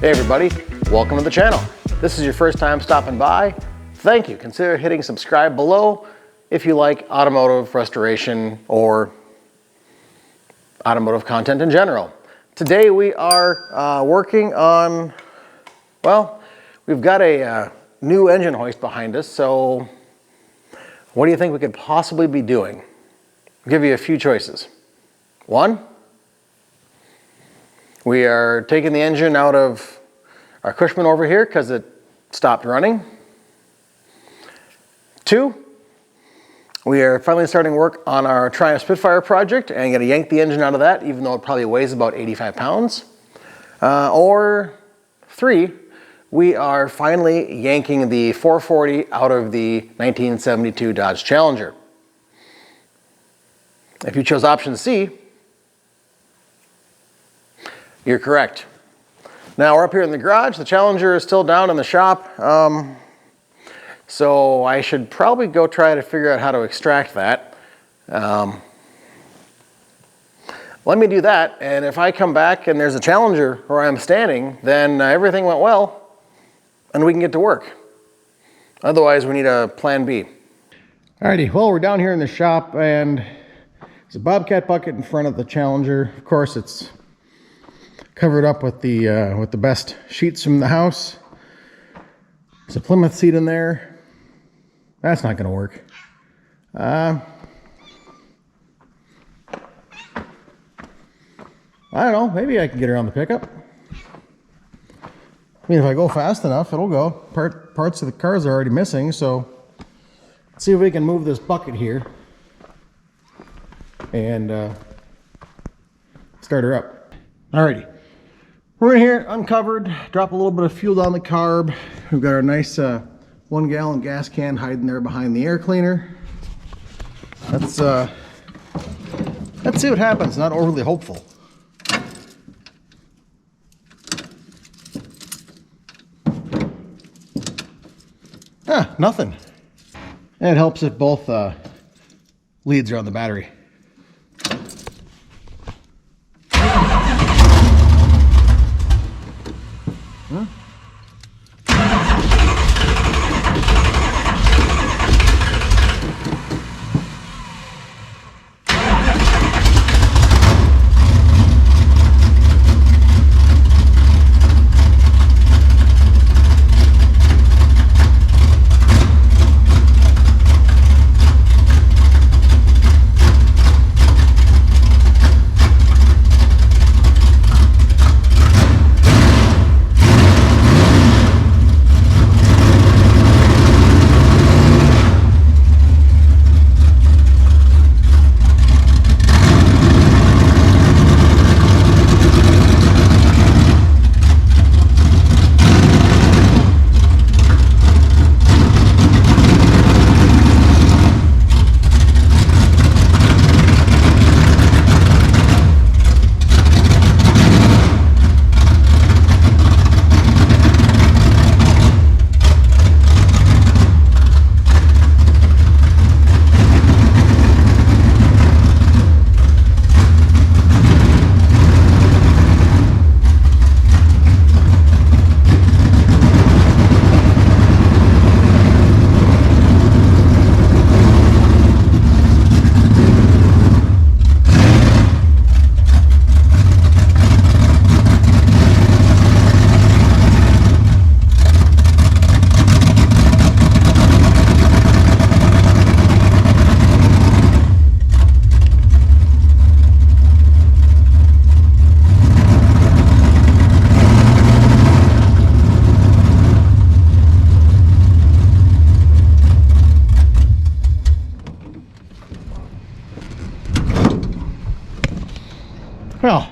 Hey everybody, welcome to the channel. This is your first time stopping by. Thank you. Consider hitting subscribe below if you like automotive restoration or automotive content in general. Today we are working on, well, we've got a new engine hoist behind us, so what do you think we could possibly be doing? I'll give you a few choices. One, we are taking the engine out of our Cushman over here because it stopped running. Two, we are finally starting work on our Triumph Spitfire project and going to yank the engine out of that, even though it probably weighs about 85 pounds. Or three, we are finally yanking the 440 out of the 1972 Dodge Challenger. If you chose option C, you're correct. Now we're up here in the garage. The Challenger is still down in the shop. So I should probably go try to figure out how to extract that. Let me do that, and if I come back and there's a Challenger where I'm standing, then everything went well and we can get to work. Otherwise, we need a plan B. Alrighty, well, we're down here in the shop and there's a Bobcat bucket in front of the Challenger. Of course, it's covered up with the best sheets from the house. There's a Plymouth seat in there. That's not going to work. I don't know. Maybe I can get around the pickup. I mean, if I go fast enough, it'll go. Parts of the cars are already missing, so let's see if we can move this bucket here and start her up. Alrighty. We're in here, uncovered, drop a little bit of fuel down the carb. We've got our nice 1 gallon gas can hiding there behind the air cleaner. Let's see what happens, not overly hopeful. Nothing. And it helps if both leads are on the battery. Huh? Well,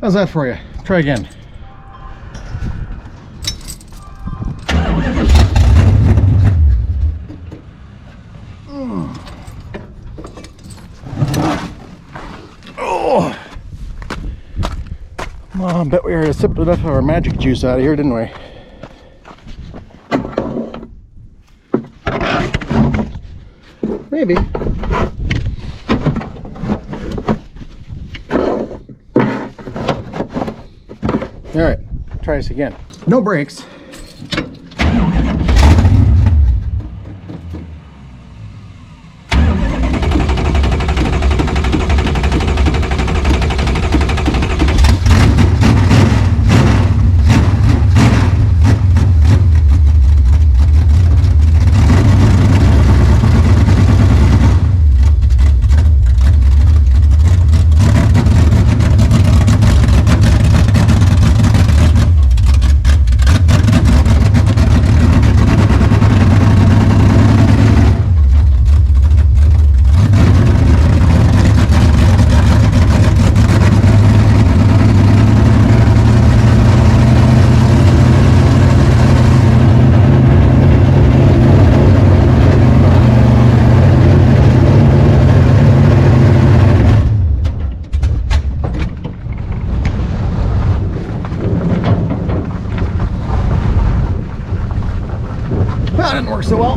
how's that for you? Try again. Oh, well, I bet we already sipped enough of our magic juice out of here, didn't we? Maybe. All right, try this again. No brakes. That didn't work so well.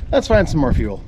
Let's find some more fuel.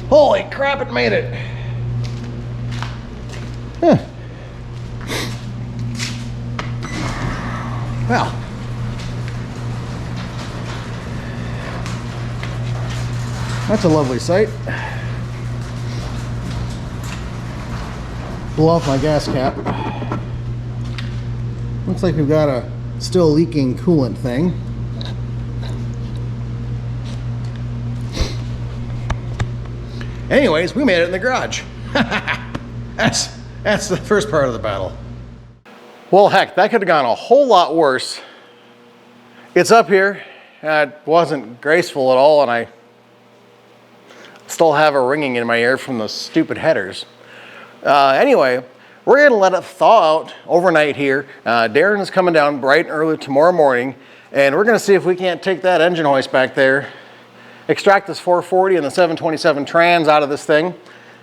Holy crap, it made it. Huh. Well. That's a lovely sight. Blow off my gas cap. Looks like we've got a still leaking coolant thing. Anyways, we made it in the garage. That's the first part of the battle. Well, heck, that could have gone a whole lot worse. It's up here. It wasn't graceful at all, and I still have a ringing in my ear from the stupid headers. Anyway, we're gonna let it thaw out overnight here. Darren is coming down bright and early tomorrow morning, and we're gonna see if we can't take that engine hoist back there, extract this 440 and the 727 trans out of this thing.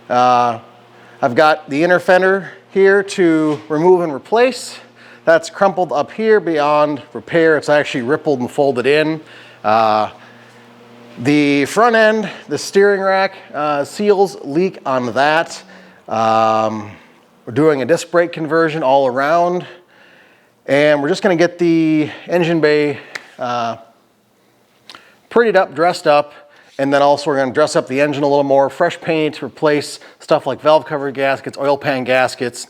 I've got the inner fender here to remove and replace. That's crumpled up here beyond repair. It's actually rippled and folded in. The front end, the steering rack, seals leak on that. We're doing a disc brake conversion all around. And we're just gonna get the engine bay prettied up, dressed up, and then also we're going to dress up the engine a little more, fresh paint, replace stuff like valve cover gaskets, oil pan gaskets,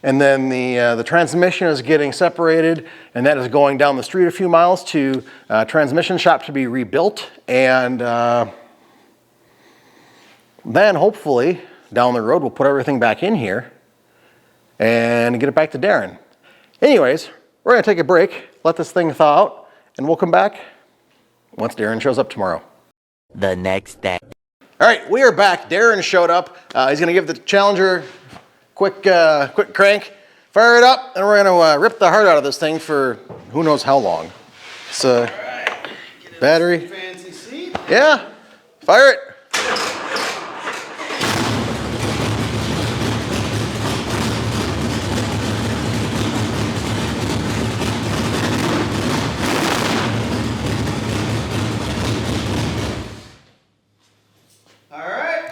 and then the transmission is getting separated, and that is going down the street a few miles to a transmission shop to be rebuilt, and then hopefully down the road we'll put everything back in here and get it back to Darren. Anyways, we're going to take a break, let this thing thaw out, and we'll come back once Darren shows up tomorrow. The next day. All right, we are back. Darren showed up. He's going to give the Challenger quick crank, fire it up, and we're going to rip the heart out of this thing for who knows how long. It's a battery. Fancy seat. Yeah, fire it.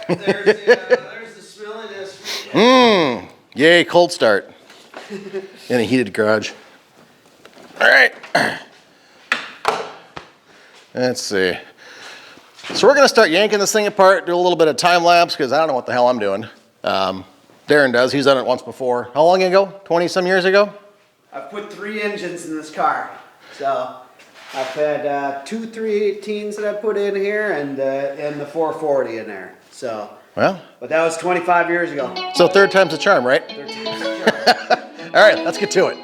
There's the smelliness. Yay, cold start. In a heated garage. All right. Let's see. So we're gonna start yanking this thing apart, do a little bit of time lapse, because I don't know what the hell I'm doing. Darren does. He's done it once before. How long ago? 20 some years ago? I've put 3 engines in this car. So I've had 2 318s that I put in here and the 440 in there. So, Well, but that was 25 years ago. so third time's a charm, right? 13 years ago. All right, let's get to it.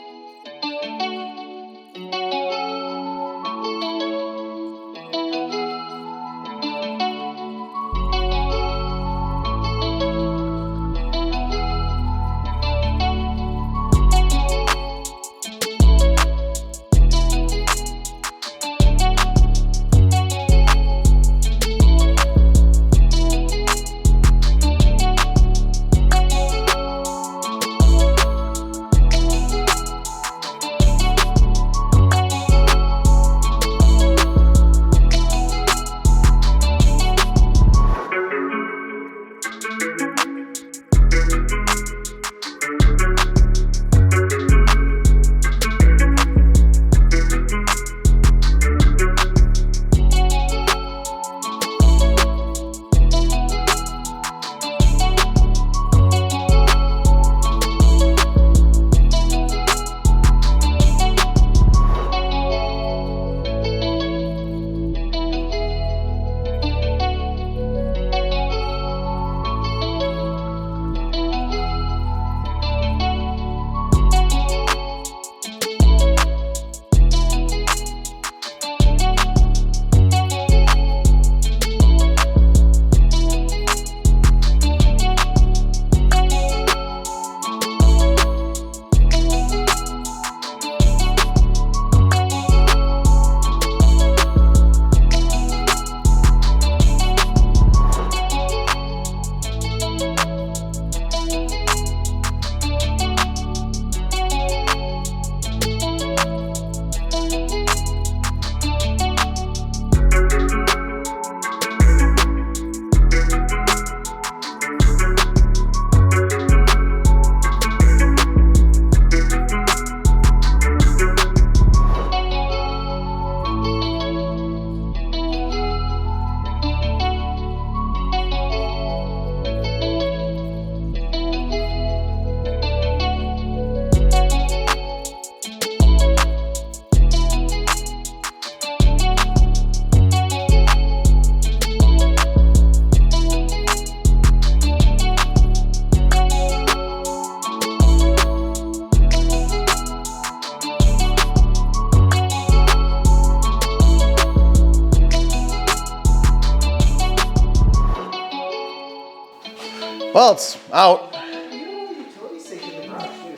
Well, it's out.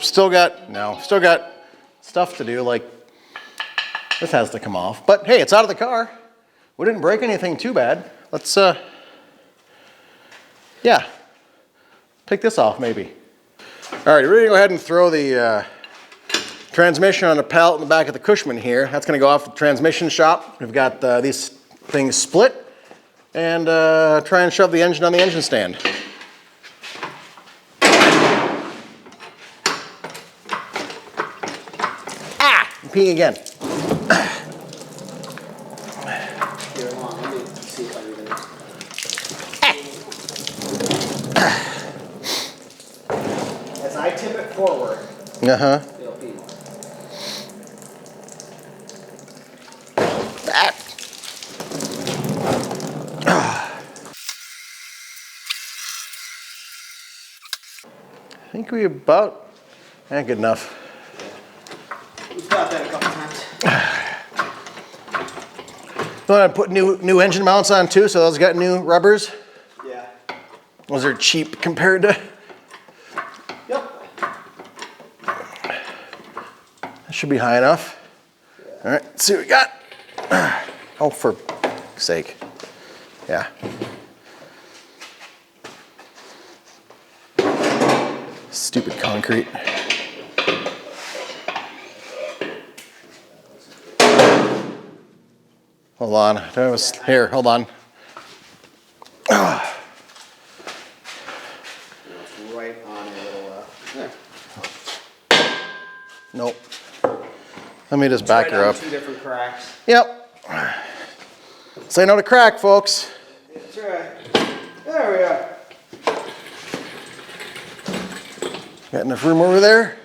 Still got stuff to do, like this has to come off. But hey, it's out of the car. We didn't break anything too bad. Let's, yeah, take this off maybe. All right, we're gonna go ahead and throw the transmission on a pallet in the back of the Cushman here. That's gonna go off the transmission shop. We've got these things split and try and shove the engine on the engine stand. I'm peeing again. Here, hold on, let me see if I can get it. As I tip it forward, Uh-huh. it'll pee. I think we about, good enough. We've got that a couple times. You want to put new engine mounts on too, so those got new rubbers? Yeah. Those are cheap compared to. Yep. That should be high enough. Yeah. All right, let's see what we got. Oh, for sake. Yeah. Stupid concrete. Hold on. Here, hold on. It's right on a little, there. Nope. Let me just back Right her on up. 2 different cracks. Yep. Say no to crack, folks. That's right. There we are. Got enough room over there.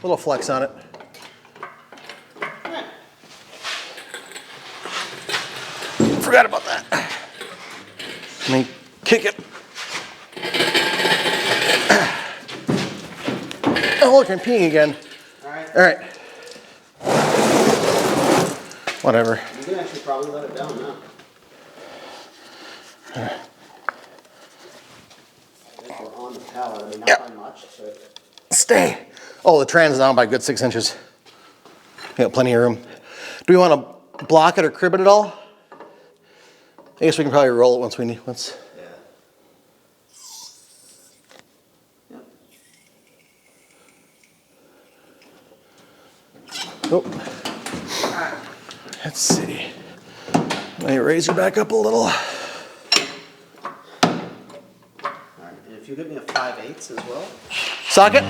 Little flex on it. Forgot about that. Let me kick it. Oh, look, I'm peeing again. All right. All right. Whatever. You can actually probably let it down now. I think we're on the pallet. I mean, not Yep. by much. So. Stay. Oh, the tran's down by a good 6 inches. Got plenty of room. Do we want to block it or crib it at all? I guess we can probably roll it once we need. Once. Yeah. Yep. Oh. Let's see. Let me raise you back up a little. All right. And if you give me a 5/8 as well. Socket.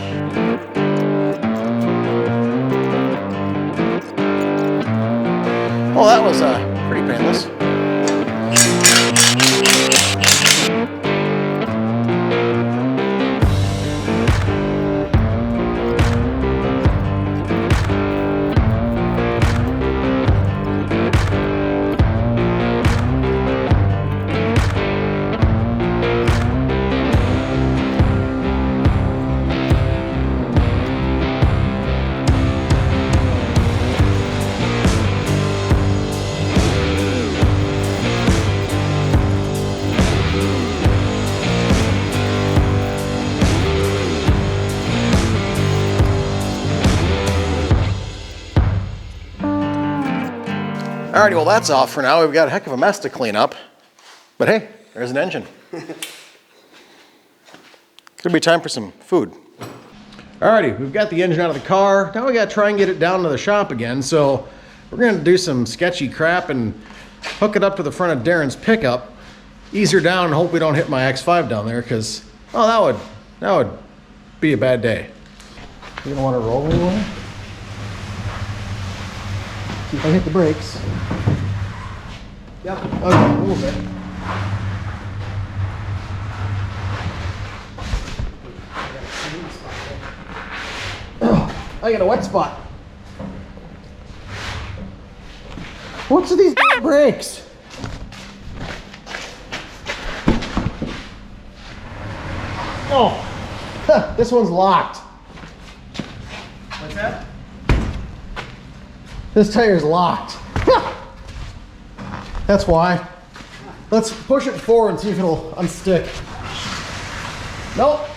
Oh, that was pretty painless. Alrighty, well that's off for now. We've got a heck of a mess to clean up. But hey, there's an engine. Could be time for some food. Alrighty, we've got the engine out of the car. Now we gotta try and get it down to the shop again. So we're gonna do some sketchy crap and hook it up to the front of Darren's pickup, ease her down and hope we don't hit my X5 down there because, oh, that would be a bad day. You don't wanna roll anymore? See if I hit the brakes. Yep. Okay, a little bit. Oh, I got a wet spot. What's with these brakes? Oh, this one's locked. What's that? This tire's locked. That's why. Let's push it forward and see if it'll unstick. Nope.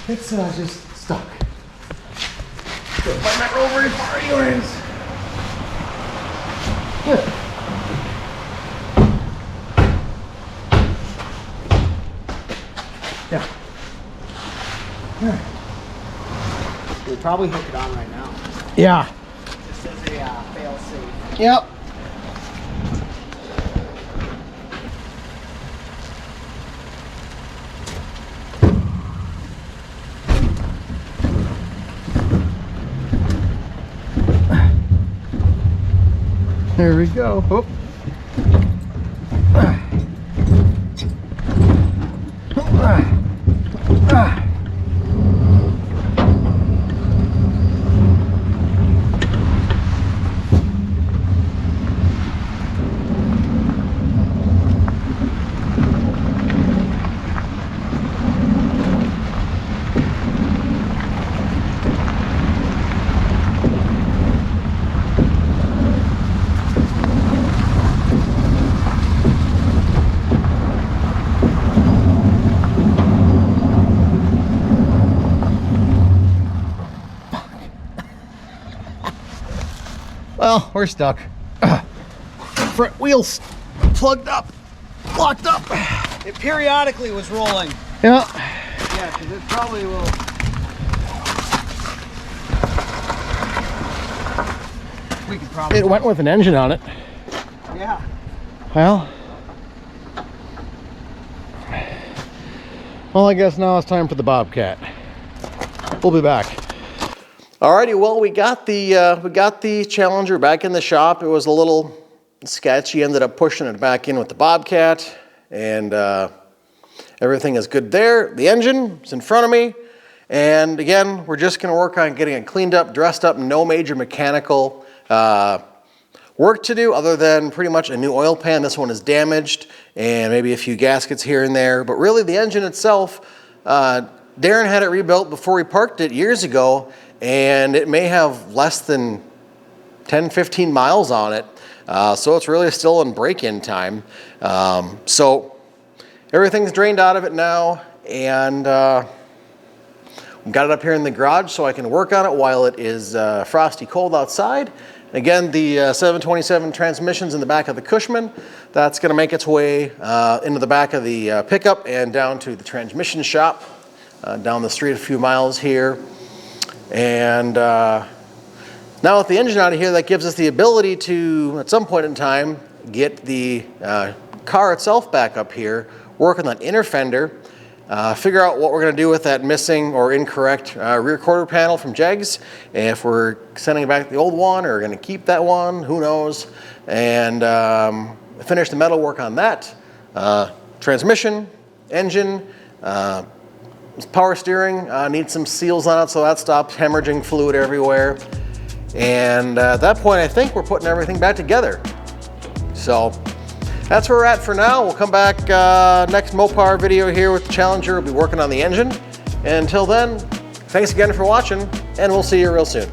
It's just stuck. Might not roll very far anyways. Yeah. Yeah. We'll probably hook it on right now. Yeah. Just as a fail safe. Yep. There we go. Oh. Well, we're stuck. Front wheels plugged up, locked up. It periodically was rolling. Yeah. Yeah, because it probably will. We could probably. It went with an engine on it. Yeah. Well, I guess now it's time for the Bobcat. We'll be back. Alrighty, well we got the Challenger back in the shop. It was a little sketchy. Ended up pushing it back in with the Bobcat, and everything is good there. The engine is in front of me, and again, we're just going to work on getting it cleaned up, dressed up. No major mechanical work to do other than pretty much a new oil pan. This one is damaged, and maybe a few gaskets here and there, but really the engine itself, Darren had it rebuilt before we parked it years ago, and it may have less than 10-15 miles on it, so it's really still in break-in time. So everything's drained out of it now, and we've got it up here in the garage so I can work on it while it is frosty cold outside. Again, the 727 transmission's in the back of the Cushman. That's going to make its way into the back of the pickup and down to the transmission shop down the street a few miles here. And now with the engine out of here, that gives us the ability to, at some point in time, get the car itself back up here, work on that inner fender, figure out what we're going to do with that missing or incorrect rear quarter panel from Jegs. If we're sending it back to the old one or going to keep that one, who knows. And finish the metal work on that. Transmission, engine, power steering needs some seals on it so that stops hemorrhaging fluid everywhere. And at that point, I think we're putting everything back together. So that's where we're at for now. We'll come back next Mopar video here with the Challenger. We'll be working on the engine. And until then, thanks again for watching, and we'll see you real soon.